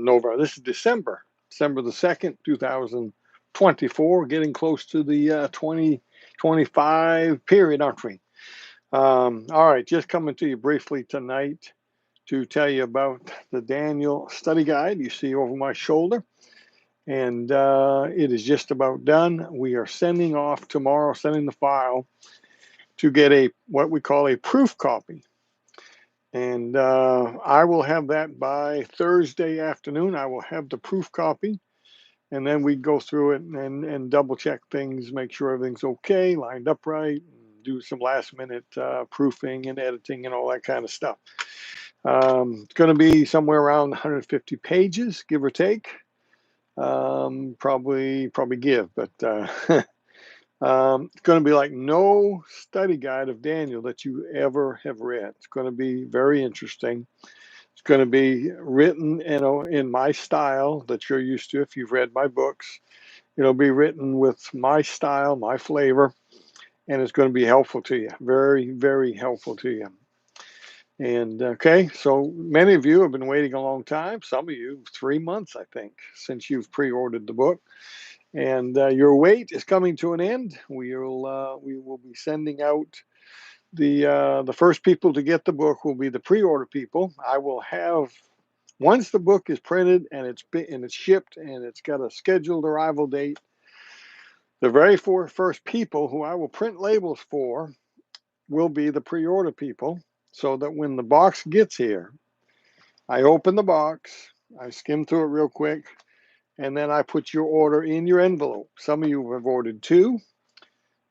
November. This is December the 2nd, 2024, getting close to the 2025 period, aren't we? All right, just coming to you briefly tonight to tell you about the Daniel study guide you see over my shoulder. And it is just about done. We are sending off tomorrow, sending the file to get what we call a proof copy. And I will have that by Thursday afternoon. I will have the proof copy, and then we go through it and double check things, make sure everything's okay, lined up right, and do some last minute proofing and editing and all that kind of stuff. It's going to be somewhere around 150 pages, give or take. Probably give, but it's going to be like no study guide of Daniel that you ever have read. It's going to be very interesting. It's going to be written, in my style that you're used to if you've read my books. It'll be written with my style, my flavor, and it's going to be helpful to you. Very, very helpful to you. And okay, so many of you have been waiting a long time. Some of you, 3 months, I think, since you've pre-ordered the book. And your wait is coming to an end. We will be sending out the first people to get the book will be the pre-order people. I will have, once the book is printed and it's shipped and it's got a scheduled arrival date, the very first people who I will print labels for will be the pre-order people, so that when the box gets here, I open the box, I skim through it real quick, and then I put your order in your envelope. Some of you have ordered two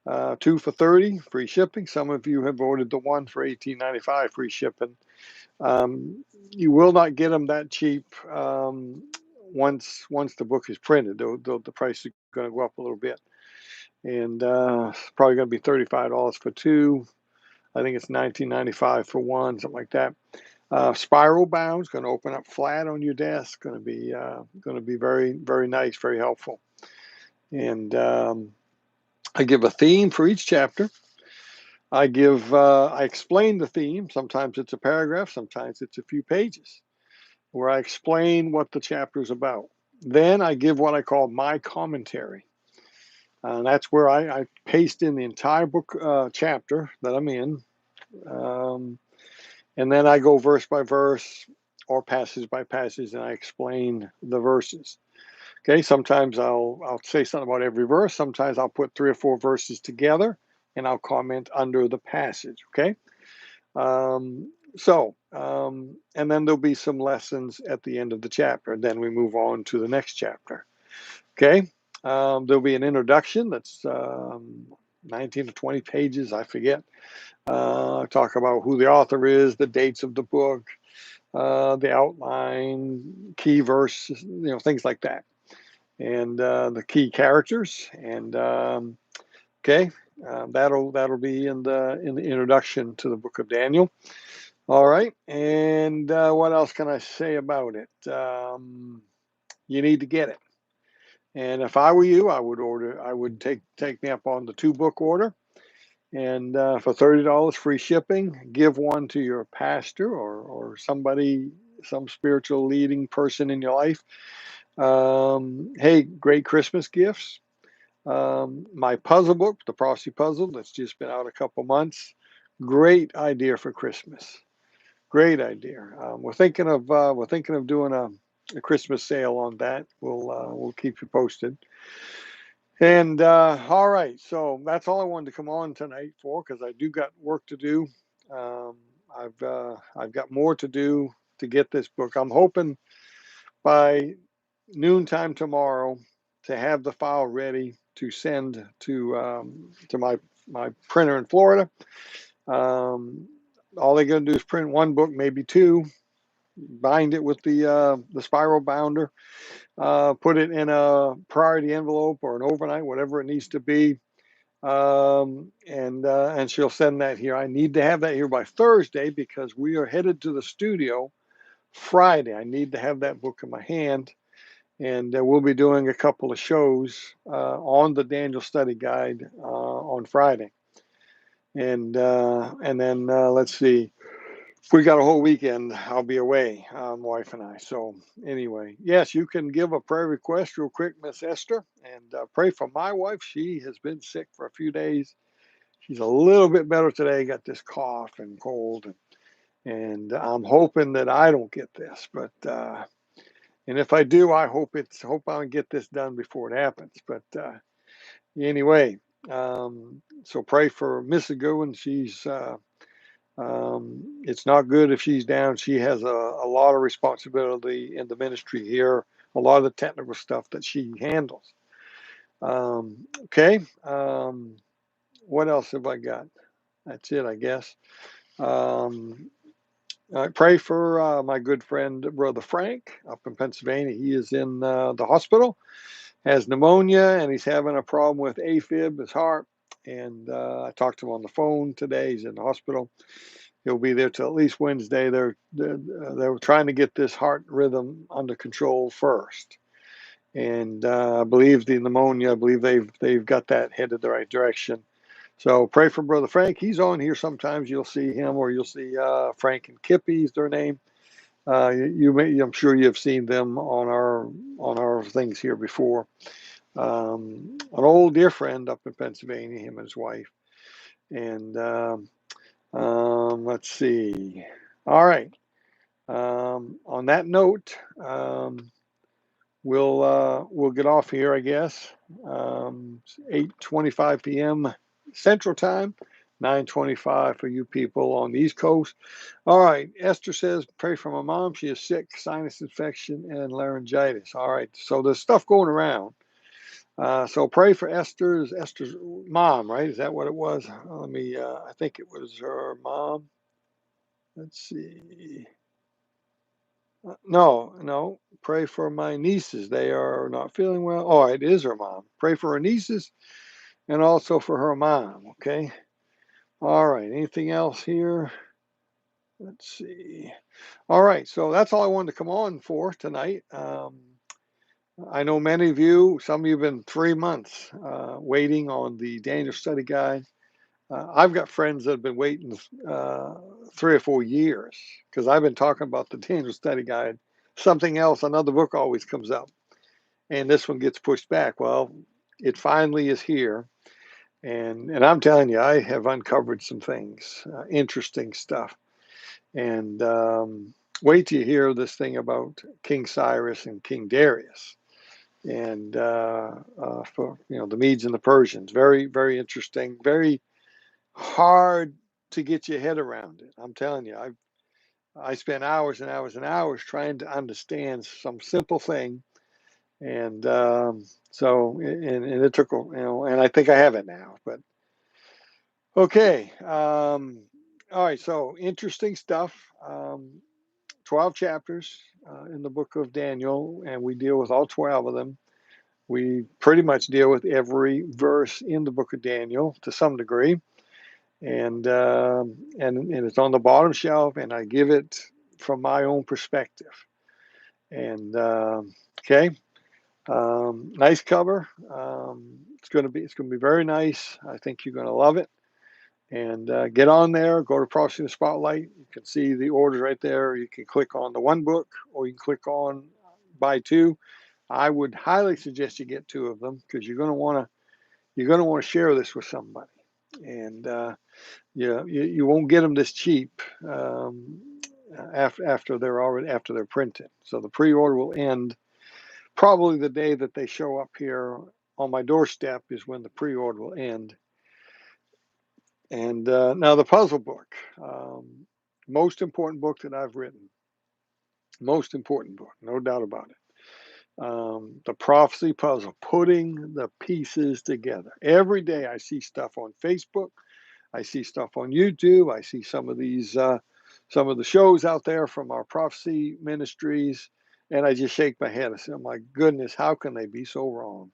for $30, free shipping. Some of you have ordered the one for $18.95, free shipping. You will not get them that cheap once the book is printed. The price is going to go up a little bit, and it's probably going to be $35 for two. I think it's $19.95 for one, something like that. Spiral bound is going to open up flat on your desk. Going to be very, very nice, very helpful. And I give a theme for each chapter. I explain the theme. Sometimes it's a paragraph, sometimes it's a few pages, where I explain what the chapter is about. Then I give what I call my commentary. That's where I paste in the entire book chapter that I'm in. And then I go verse by verse or passage by passage, and I explain the verses. Okay, sometimes I'll say something about every verse. Sometimes I'll put 3 or 4 verses together, and I'll comment under the passage. Okay, and then therell be some lessons at the end of the chapter, and then we move on to the next chapter. Okay, there'll be an introduction that's 19 to 20 pages, I forget. Talk about who the author is, the dates of the book, the outline, key verse, things like that, and the key characters. And that'll be in the introduction to the book of Daniel. All right, and what else can I say about it? You need to get it. And if I were you, I would take me up on the 2-book order. And for $30 free shipping, give one to your pastor or somebody, some spiritual leading person in your life. Hey, great Christmas gifts. My puzzle book, the Prophecy Puzzle, that's just been out a couple months. Great idea for Christmas. Great idea. We're thinking of doing a Christmas sale on that. We'll keep you posted. And all right, so that's all I wanted to come on tonight for, because I do got work to do. I've got more to do to get this book. I'm hoping by noontime tomorrow to have the file ready to send to my printer in Florida. All they're going to do is print one book, maybe two, bind it with the spiral bounder. Put it in a priority envelope or an overnight, whatever it needs to be, and she'll send that here. I need to have that here by Thursday because we are headed to the studio Friday. I need to have that book in my hand, and we'll be doing a couple of shows on the Daniel Study Guide on Friday, and then let's see. We got a whole weekend. I'll be away, my wife and I. So anyway, yes, you can give a prayer request real quick, Miss Esther, and pray for my wife. She has been sick for a few days. She's a little bit better today. Got this cough and cold, and I'm hoping that I don't get this. But and if I do, I hope I can get this done before it happens. But anyway, so pray for Mrs. Goodwin. It's not good if she's down. She has a lot of responsibility in the ministry here, a lot of the technical stuff that she handles. Okay. What else have I got? That's it, I guess. I pray for my good friend, Brother Frank, up in Pennsylvania. He is in the hospital, has pneumonia, and he's having a problem with AFib, his heart. And I talked to him on the phone today. He's in the hospital. He'll be there till at least Wednesday. They're trying to get this heart rhythm under control first, and I believe the pneumonia. I believe they've got that headed the right direction. So pray for Brother Frank. He's on here sometimes. You'll see him, or you'll see Frank and Kippy is their name. I'm sure you've seen them on our things here before. An old dear friend up in Pennsylvania, him and his wife, and let's see. All right. On that note, we'll get off here, I guess. 8:25 p.m. Central Time, 9:25 for you people on the East Coast. All right. Esther says, pray for my mom. She is sick, sinus infection and laryngitis. All right. So there's stuff going around. So pray for Esther's mom, right? Is that what it was? Let me. I think it was her mom. Let's see. No, no. Pray for my nieces. They are not feeling well. Oh, it is her mom. Pray for her nieces and also for her mom. Okay. All right. Anything else here? Let's see. All right. So that's all I wanted to come on for tonight. I know many of you, some of you have been 3 months waiting on the Daniel Study Guide. I've got friends that have been waiting 3 or 4 years because I've been talking about the Daniel Study Guide. Something else, another book always comes up, and this one gets pushed back. Well, it finally is here, and I'm telling you, I have uncovered some things, interesting stuff, and wait till you hear this thing about King Cyrus and King Darius, and for the Medes and the Persians. Very, very interesting. Very hard to get your head around it. I'm telling you, I spent hours and hours and hours trying to understand some simple thing, and and it took and I think I have it now. But okay, all right. So interesting stuff. 12 chapters in the book of Daniel, and we deal with all 12 of them. We pretty much deal with every verse in the book of Daniel to some degree. And it's on the bottom shelf, and I give it from my own perspective. And okay, nice cover. It's gonna be very nice. I think you're gonna love it. And get on there. Go to Prophecy in the Spotlight. You can see the orders right there. You can click on the one book, or you can click on buy two. I would highly suggest you get two of them because you're gonna want to share this with somebody. And you won't get them this cheap after they're printed. So the pre-order will end probably the day that they show up here on my doorstep is when the pre-order will end. And now the puzzle book, most important book that I've written, most important book, no doubt about it. The prophecy puzzle, putting the pieces together. Every day I see stuff on Facebook. I see stuff on YouTube. I see some of the shows out there from our prophecy ministries, and I just shake my head. I say, "Oh my goodness, how can they be so wrong?"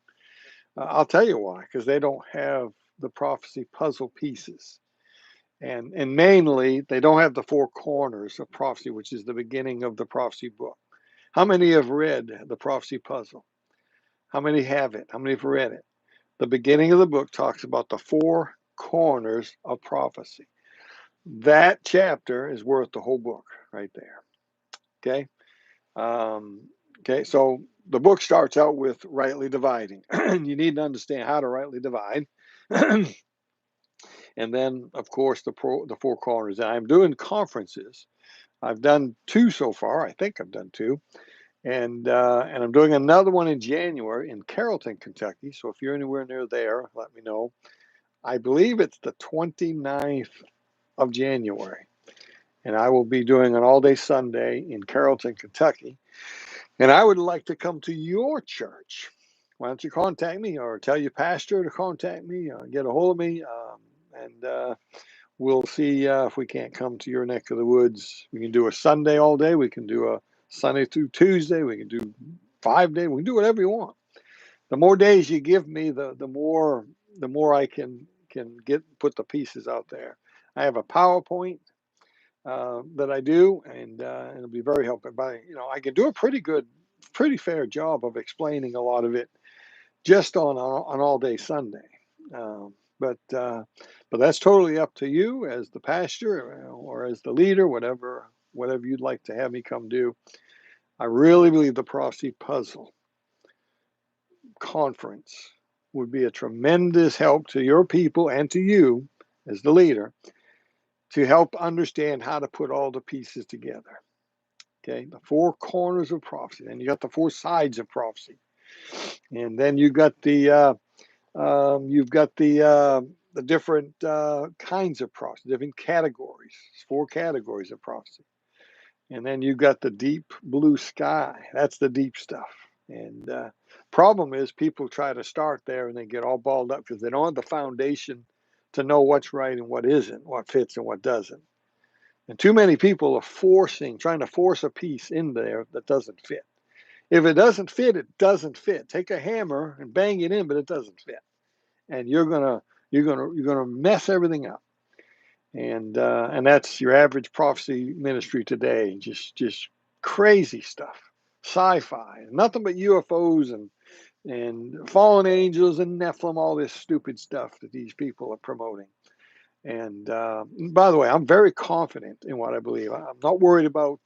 I'll tell you why, because they don't have the prophecy puzzle pieces, and mainly they don't have the four corners of prophecy, which is the beginning of the prophecy book. How many have read the prophecy puzzle? How many have it? How many have read it? The beginning of the book talks about the four corners of prophecy. That chapter is worth the whole book right there. Okay. Okay. So the book starts out with rightly dividing. You need to understand how to rightly divide. And then, of course, the four corners. And I'm doing conferences. I've done two so far. I think I've done two. And I'm doing another one in January in Carrollton, Kentucky. So if you're anywhere near there, let me know. I believe it's the 29th of January. And I will be doing an all day Sunday in Carrollton, Kentucky. And I would like to come to your church. Why don't you contact me or tell your pastor to contact me, get a hold of me, and we'll see if we can't come to your neck of the woods. We can do a Sunday all day. We can do a Sunday through Tuesday. We can do 5 days. We can do whatever you want. The more days you give me, the more I can put the pieces out there. I have a PowerPoint that I do, and it'll be very helpful. But I can do a pretty fair job of explaining a lot of it just on an all day Sunday. Um, but that's totally up to you as the pastor or as the leader, whatever you'd like to have me come do. I really believe the Prophecy Puzzle Conference would be a tremendous help to your people and to you as the leader to help understand how to put all the pieces together. Okay, the four corners of prophecy, and you got the four sides of prophecy, and then you've got the different kinds of prophecy, different categories, four categories of prophecy. And then you've got the deep blue sky. That's the deep stuff. And problem is, people try to start there and they get all balled up because they don't have the foundation to know what's right and what isn't, what fits and what doesn't. And too many people are trying to force a piece in there that doesn't fit. If it doesn't fit, it doesn't fit. Take a hammer and bang it in, but it doesn't fit, and you're gonna mess everything up. And that's your average prophecy ministry today. Just crazy stuff, sci-fi, nothing but UFOs and fallen angels and Nephilim, all this stupid stuff that these people are promoting. And by the way, I'm very confident in what I believe. I'm not worried about.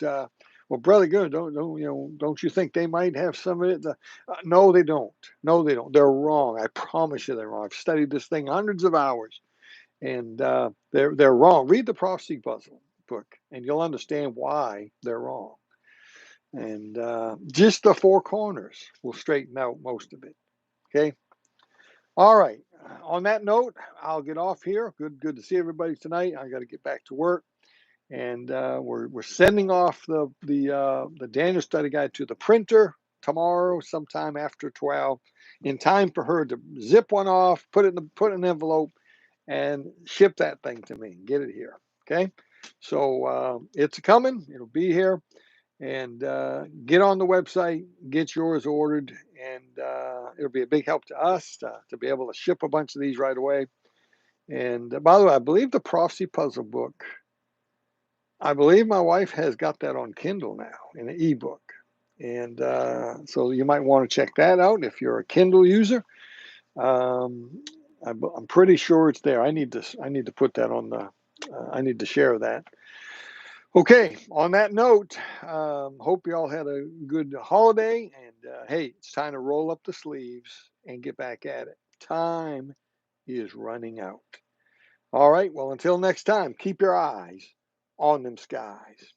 Well, brother, good. Don't you think they might have some of it? No, they don't. No, they don't. They're wrong. I promise you, they're wrong. I've studied this thing hundreds of hours, and they're wrong. Read the Prophecy Puzzle book, and you'll understand why they're wrong. And just the four corners will straighten out most of it. Okay. All right. On that note, I'll get off here. Good to see everybody tonight. I got to get back to work, and we're sending off the Daniel Study Guide to the printer tomorrow, sometime after 12, in time for her to zip one off, put it in an envelope, and ship that thing to me. Get it here. Okay. So it's coming. It'll be here. And get on the website, get yours ordered, and it'll be a big help to us to be able to ship a bunch of these right away. And by the way, I believe the Prophecy Puzzle book, I believe my wife has got that on Kindle now in an ebook. And so you might want to check that out if you're a Kindle user. Um, I'm pretty sure it's there. I need to put that on the. I need to share that. Okay, on that note, hope you all had a good holiday. And hey, it's time to roll up the sleeves and get back at it. Time is running out. All right, well, until next time, keep your eyes on them skies.